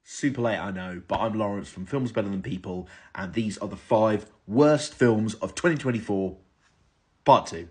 Super late, I know, but I'm Lawrence from Films Better Than People, and these are the 5 worst films of 2024, part 2.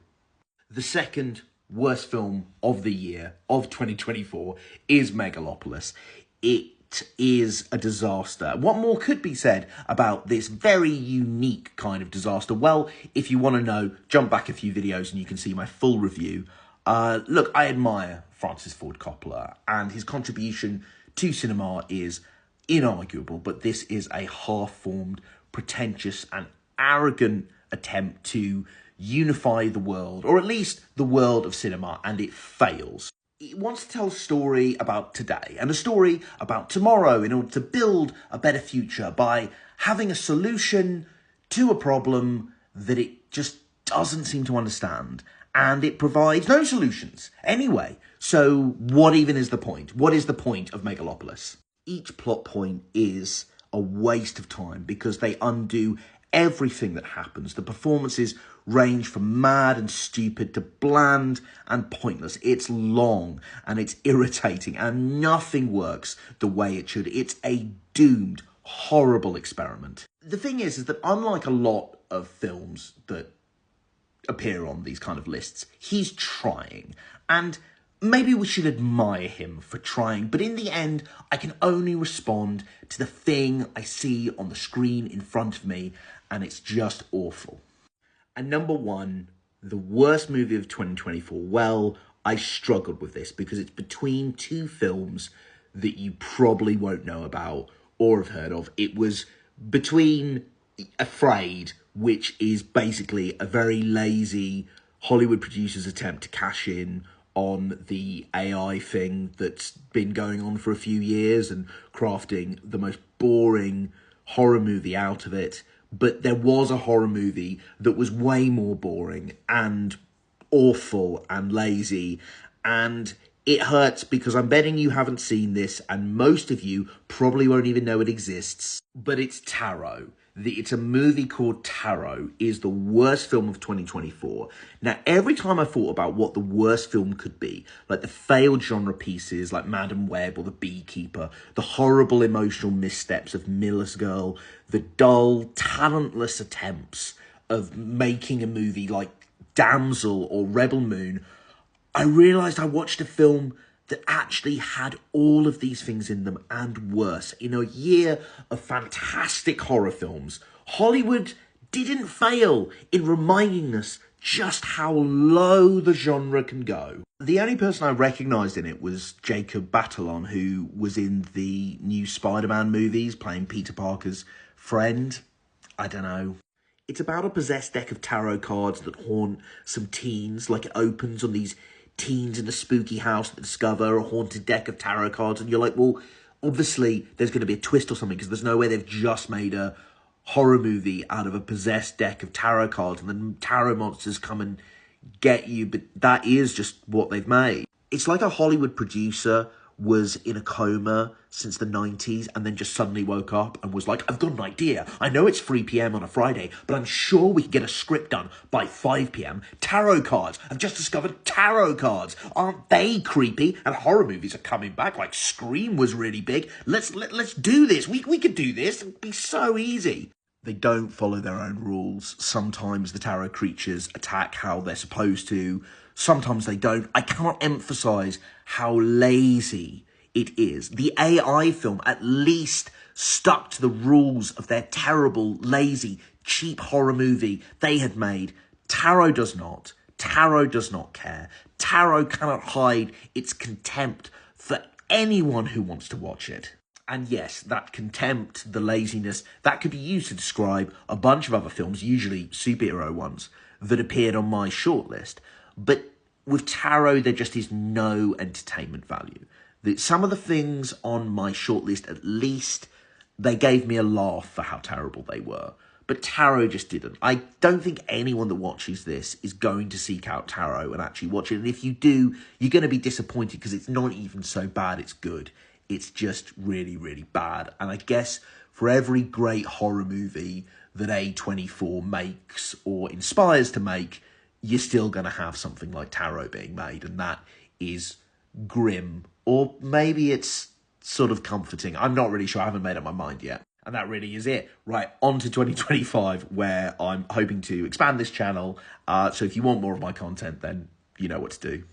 The second worst film of the year of 2024 is Megalopolis. It is a disaster. What more could be said about this very unique kind of disaster? Well, if you want to know, jump back a few videos and you can see my full review. Look, I admire Francis Ford Coppola, and his contribution to cinema is inarguable, but this is a half-formed, pretentious and arrogant attempt to unify the world, or at least the world of cinema, and it fails. It wants to tell a story about today and a story about tomorrow in order to build a better future by having a solution to a problem that it just doesn't seem to understand. And it provides no solutions anyway. So what even is the point? What is the point of Megalopolis? Each plot point is a waste of time because they undo everything that happens. The performances range from mad and stupid to bland and pointless. It's long and it's irritating and nothing works the way it should. It's a doomed, horrible experiment. The thing is that unlike a lot of films that appear on these kind of lists, he's trying, and maybe we should admire him for trying, but in the end, I can only respond to the thing I see on the screen in front of me, and it's just awful. And number 1, the worst movie of 2024. Well, I struggled with this because it's between 2 films that you probably won't know about or have heard of. It was between Afraid, which is basically a very lazy Hollywood producer's attempt to cash in on the AI thing that's been going on for a few years and crafting the most boring horror movie out of it. But there was a horror movie that was way more boring and awful and lazy, and it hurts because I'm betting you haven't seen this, and most of you probably won't even know it exists, but it's Taro. It's a movie called Taro. Is the worst film of 2024. Now, every time I thought about what the worst film could be, like the failed genre pieces like Madam Web or The Beekeeper, the horrible emotional missteps of Miller's Girl, the dull, talentless attempts of making a movie like Damsel or Rebel Moon, I realised I watched a film that actually had all of these things in them and worse. In a year of fantastic horror films, Hollywood didn't fail in reminding us just how low the genre can go. The only person I recognised in it was Jacob Batalon, who was in the new Spider-Man movies, playing Peter Parker's friend. I don't know. It's about a possessed deck of tarot cards that haunt some teens, like it opens on these teens in a spooky house that discover a haunted deck of tarot cards, and you're like, well, obviously there's going to be a twist or something because there's no way they've just made a horror movie out of a possessed deck of tarot cards and then tarot monsters come and get you, but that is just what they've made. It's like a Hollywood producer was in a coma since the 90s and then just suddenly woke up and was like, I've got an idea. I know it's 3 p.m. on a Friday, but I'm sure we can get a script done by 5 p.m. Tarot cards. I've just discovered tarot cards. Aren't they creepy? And horror movies are coming back, like Scream was really big. Let's do this. We could do this. It'd be so easy. They don't follow their own rules. Sometimes the tarot creatures attack how they're supposed to. Sometimes they don't. I cannot emphasize how lazy it is. The AI film at least stuck to the rules of their terrible, lazy, cheap horror movie they had made. Tarot does not. Tarot does not care. Tarot cannot hide its contempt for anyone who wants to watch it. And yes, that contempt, the laziness, that could be used to describe a bunch of other films, usually superhero ones, that appeared on my shortlist. But with Taro, there just is no entertainment value. Some of the things on my shortlist, at least, they gave me a laugh for how terrible they were. But Taro just didn't. I don't think anyone that watches this is going to seek out Taro and actually watch it. And if you do, you're going to be disappointed because it's not even so bad it's good. It's just really, really bad. And I guess for every great horror movie that A24 makes or inspires to make, you're still going to have something like Taro being made. And that is grim. Or maybe it's sort of comforting. I'm not really sure. I haven't made up my mind yet. And that really is it. Right, on to 2025, where I'm hoping to expand this channel. So if you want more of my content, then you know what to do.